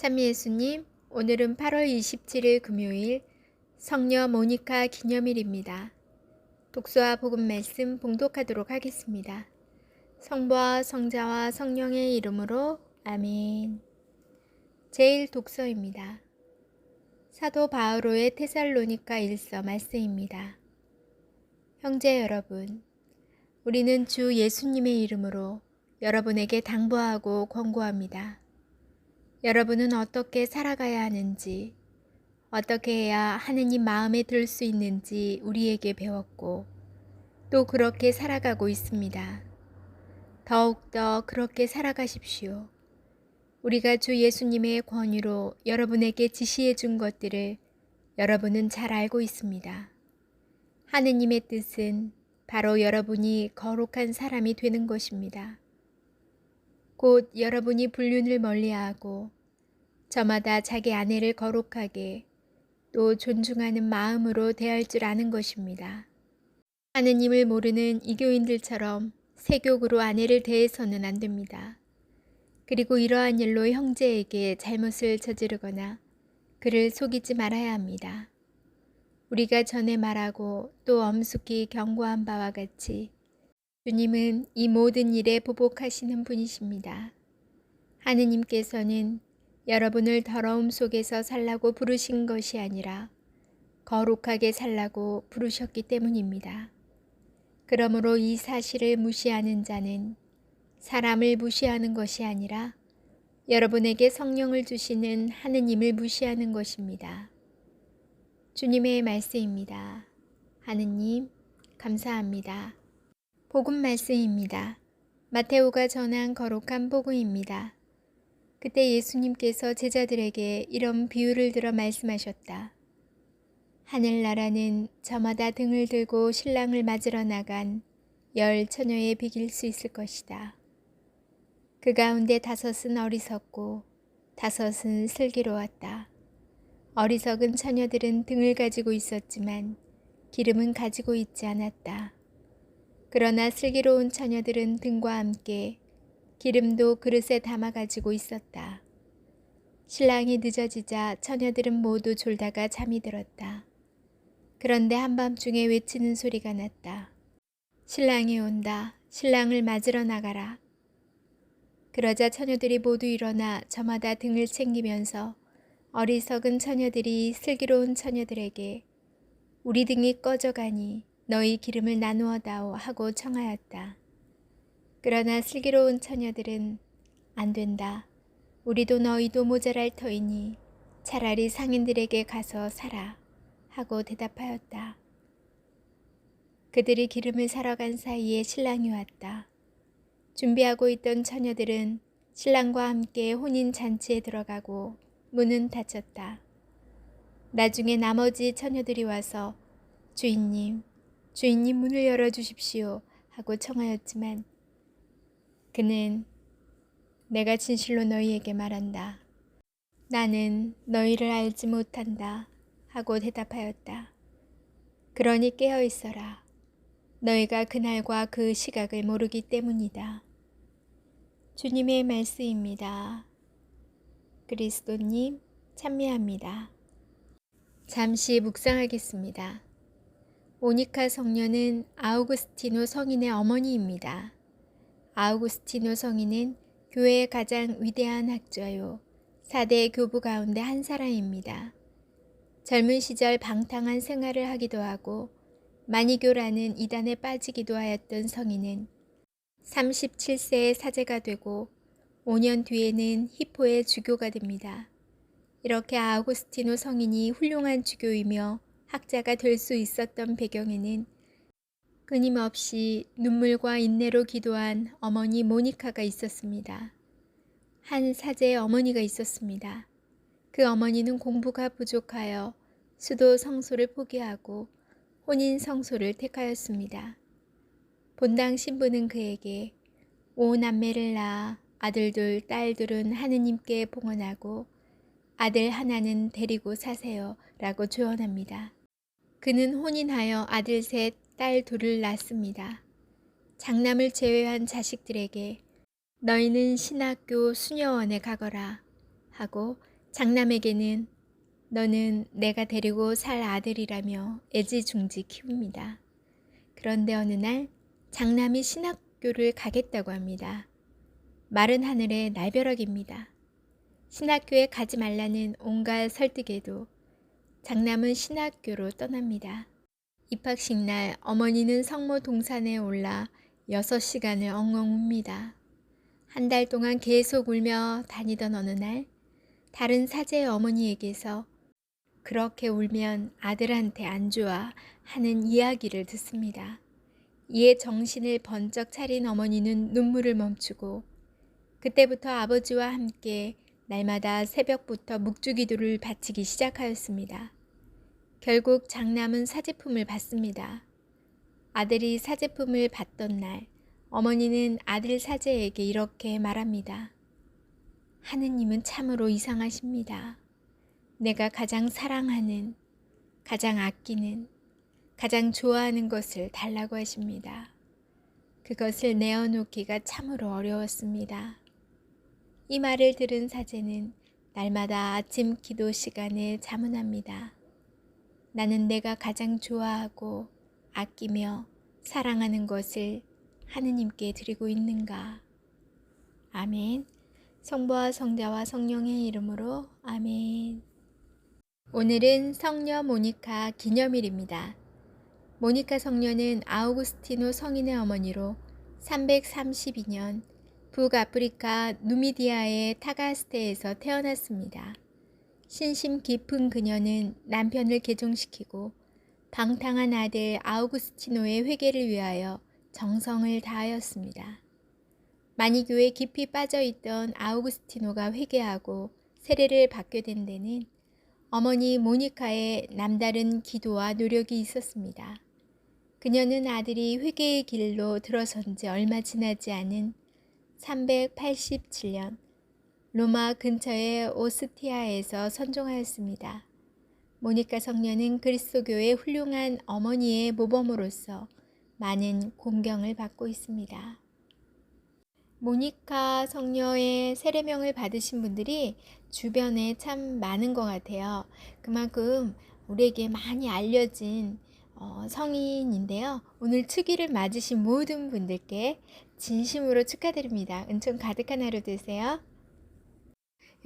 참 예수님, 오늘은 8월 27일 금요일 성녀 모니카 기념일입니다. 독서와 복음 말씀 봉독하도록 하겠습니다. 성부와 성자와 성령의 이름으로 아멘. 제일 독서입니다. 사도 바오로의 테살로니가 일서 말씀입니다. 형제 여러분, 우리는 주 예수님의 이름으로 여러분에게 당부하고 권고합니다. 여러분은 어떻게 살아가야 하는지, 어떻게 해야 하느님 마음에 들 수 있는지 우리에게 배웠고, 또 그렇게 살아가고 있습니다. 더욱더 그렇게 살아가십시오. 우리가 주 예수님의 권위로 여러분에게 지시해 준 것들을 여러분은 잘 알고 있습니다. 하느님의 뜻은 바로 여러분이 거룩한 사람이 되는 것입니다. 곧 여러분이 불륜을 멀리하고 저마다 자기 아내를 거룩하게 또 존중하는 마음으로 대할 줄 아는 것입니다. 하느님을 모르는 이교인들처럼 세욕으로 아내를 대해서는 안 됩니다. 그리고 이러한 일로 형제에게 잘못을 저지르거나 그를 속이지 말아야 합니다. 우리가 전에 말하고 또 엄숙히 경고한 바와 같이 주님은 이 모든 일에 보복하시는 분이십니다. 하느님께서는 여러분을 더러움 속에서 살라고 부르신 것이 아니라 거룩하게 살라고 부르셨기 때문입니다. 그러므로 이 사실을 무시하는 자는 사람을 무시하는 것이 아니라 여러분에게 성령을 주시는 하느님을 무시하는 것입니다. 주님의 말씀입니다. 하느님, 감사합니다. 복음 말씀입니다. 마테오가 전한 거룩한 복음입니다. 그때 예수님께서 제자들에게 이런 비유를 들어 말씀하셨다. 하늘나라는 저마다 등을 들고 신랑을 맞으러 나간 10 처녀에 비길 수 있을 것이다. 그 가운데 5은 어리석고 5은 슬기로웠다. 어리석은 처녀들은 등을 가지고 있었지만 기름은 가지고 있지 않았다. 그러나 슬기로운 처녀들은 등과 함께 기름도 그릇에 담아 가지고 있었다. 신랑이 늦어지자 처녀들은 모두 졸다가 잠이 들었다. 그런데 한밤중에 외치는 소리가 났다. 신랑이 온다. 신랑을 맞으러 나가라. 그러자 처녀들이 모두 일어나 저마다 등을 챙기면서 어리석은 처녀들이 슬기로운 처녀들에게 우리 등이 꺼져가니 너희 기름을 나누어 다오 하고 청하였다. 그러나 슬기로운 처녀들은 안 된다. 우리도 너희도 모자랄 터이니 차라리 상인들에게 가서 사라 하고 대답하였다. 그들이 기름을 사러 간 사이에 신랑이 왔다. 준비하고 있던 처녀들은 신랑과 함께 혼인 잔치에 들어가고 문은 닫혔다. 나중에 나머지 처녀들이 와서 주인님 문을 열어주십시오 하고 청하였지만 그는 내가 진실로 너희에게 말한다. 나는 너희를 알지 못한다 하고 대답하였다. 그러니 깨어 있어라. 너희가 그날과 그 시각을 모르기 때문이다. 주님의 말씀입니다. 그리스도님 찬미합니다. 잠시 묵상하겠습니다. 모니카 성녀는 아우구스티노 성인의 어머니입니다. 아우구스티노 성인은 교회의 가장 위대한 학자요 4대 교부 가운데 한 사람입니다. 젊은 시절 방탕한 생활을 하기도 하고 마니교라는 이단에 빠지기도 하였던 성인은 37세에 사제가 되고 5년 뒤에는 히포의 주교가 됩니다. 이렇게 아우구스티노 성인이 훌륭한 주교이며 학자가 될 수 있었던 배경에는 끊임없이 눈물과 인내로 기도한 어머니 모니카가 있었습니다. 한 사제의 어머니가 있었습니다. 그 어머니는 공부가 부족하여 수도 성소를 포기하고 혼인 성소를 택하였습니다. 본당 신부는 그에게 5남매를 낳아 아들 둘, 딸 둘은 하느님께 봉헌하고 아들 하나는 데리고 사세요 라고 조언합니다. 그는 혼인하여 아들 셋, 딸 둘을 낳습니다. 장남을 제외한 자식들에게 너희는 신학교 수녀원에 가거라 하고 장남에게는 너는 내가 데리고 살 아들이라며 애지중지 키웁니다. 그런데 어느 날 장남이 신학교를 가겠다고 합니다. 마른 하늘의 날벼락입니다. 신학교에 가지 말라는 온갖 설득에도 장남은 신학교로 떠납니다. 입학식 날 어머니는 성모 동산에 올라 6시간을 엉엉 웁니다. 한 달 동안 계속 울며 다니던 어느 날 다른 사제의 어머니에게서 그렇게 울면 아들한테 안 좋아 하는 이야기를 듣습니다. 이에 정신을 번쩍 차린 어머니는 눈물을 멈추고 그때부터 아버지와 함께 날마다 새벽부터 묵주기도를 바치기 시작하였습니다. 결국 장남은 사제품을 받습니다. 아들이 사제품을 받던 날 어머니는 아들 사제에게 이렇게 말합니다. 하느님은 참으로 이상하십니다. 내가 가장 사랑하는, 가장 아끼는, 가장 좋아하는 것을 달라고 하십니다. 그것을 내어놓기가 참으로 어려웠습니다. 이 말을 들은 사제는 날마다 아침 기도 시간에 자문합니다. 나는 내가 가장 좋아하고 아끼며 사랑하는 것을 하느님께 드리고 있는가? 아멘. 성부와 성자와 성령의 이름으로 아멘. 오늘은 성녀 모니카 기념일입니다. 모니카 성녀는 아우구스티노 성인의 어머니로 332년 북아프리카 누미디아의 타가스테에서 태어났습니다. 신심 깊은 그녀는 남편을 개종시키고 방탕한 아들 아우구스티노의 회개를 위하여 정성을 다하였습니다. 마니교에 깊이 빠져있던 아우구스티노가 회개하고 세례를 받게 된 데는 어머니 모니카의 남다른 기도와 노력이 있었습니다. 그녀는 아들이 회개의 길로 들어선 지 얼마 지나지 않은 387년 로마 근처의 오스티아에서 선종하였습니다. 모니카 성녀는 그리스도교의 훌륭한 어머니의 모범으로서 많은 공경을 받고 있습니다. 모니카 성녀의 세례명을 받으신 분들이 주변에 참 많은 것 같아요. 그만큼 우리에게 많이 알려진 성인인데요. 오늘 축일을 맞으신 모든 분들께 진심으로 축하드립니다. 은총 가득한 하루 되세요.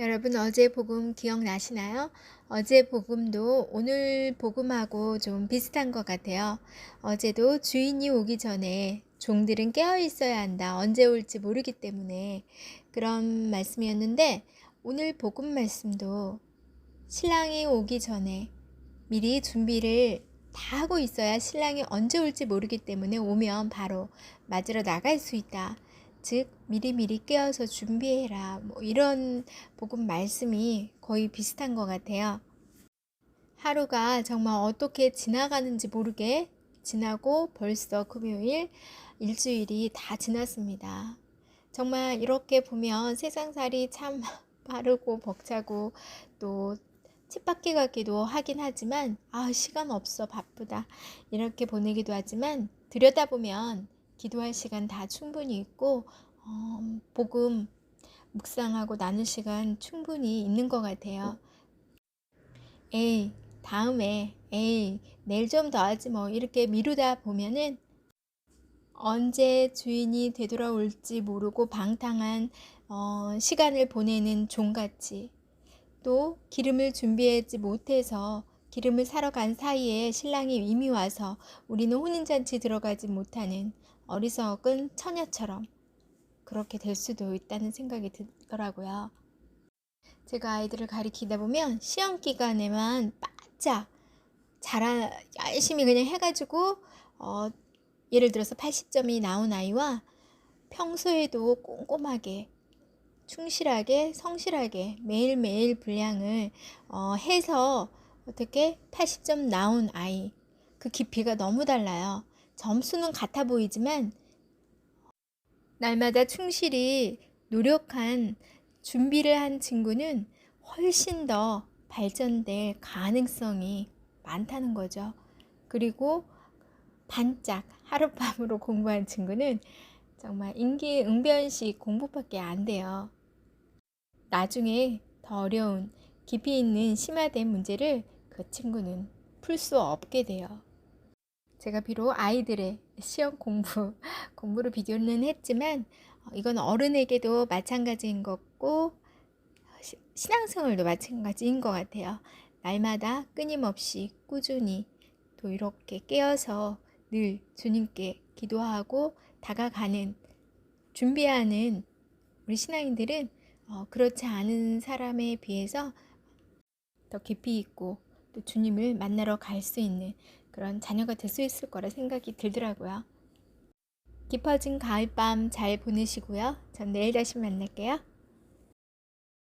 여러분 어제 복음 기억나시나요? 어제 복음도 오늘 복음하고 좀 비슷한 것 같아요. 어제도 주인이 오기 전에 종들은 깨어 있어야 한다. 언제 올지 모르기 때문에 그런 말씀이었는데 오늘 복음 말씀도 신랑이 오기 전에 미리 준비를 다 하고 있어야 신랑이 언제 올지 모르기 때문에 오면 바로 맞으러 나갈 수 있다. 즉 미리미리 깨어서 준비해라. 이런 복음 말씀이 거의 비슷한 것 같아요. 하루가 정말 어떻게 지나가는지 모르게 지나고 벌써 금요일, 일주일이 다 지났습니다. 정말 이렇게 보면 세상살이 참 빠르고 벅차고 또 쳇바퀴 같기도 하긴 하지만 시간 없어 바쁘다 이렇게 보내기도 하지만 들여다보면 기도할 시간 다 충분히 있고 복음 묵상하고 나눌 시간 충분히 있는 것 같아요. 다음에 내일 좀 더 하지 이렇게 미루다 보면은 언제 주인이 되돌아올지 모르고 방탕한 시간을 보내는 종같이 또 기름을 준비하지 못해서 기름을 사러 간 사이에 신랑이 이미 와서 우리는 혼인잔치 들어가지 못하는 어리석은 처녀처럼 그렇게 될 수도 있다는 생각이 들더라고요. 제가 아이들을 가리키다 보면 시험 기간에만 바짝 열심히 그냥 해가지고 예를 들어서 80점이 나온 아이와 평소에도 꼼꼼하게 충실하게 성실하게 매일매일 분량을 해서 어떻게 80점 나온 아이 그 깊이가 너무 달라요. 점수는 같아 보이지만 날마다 충실히 노력한 준비를 한 친구는 훨씬 더 발전될 가능성이 많다는 거죠. 그리고 반짝 하룻밤으로 공부한 친구는 정말 임기응변식 공부밖에 안 돼요. 나중에 더 어려운 깊이 있는 심화된 문제를 그 친구는 풀 수 없게 돼요. 제가 비록 아이들의 시험 공부를 비교는 했지만 이건 어른에게도 마찬가지인 거고 신앙생활도 마찬가지인 것 같아요. 날마다 끊임없이 꾸준히 또 이렇게 깨어서 늘 주님께 기도하고 다가가는 준비하는 우리 신앙인들은 그렇지 않은 사람에 비해서 더 깊이 있고 또 주님을 만나러 갈 수 있는 그런 자녀가 될 수 있을 거라 생각이 들더라고요. 깊어진 가을밤 잘 보내시고요. 전 내일 다시 만날게요.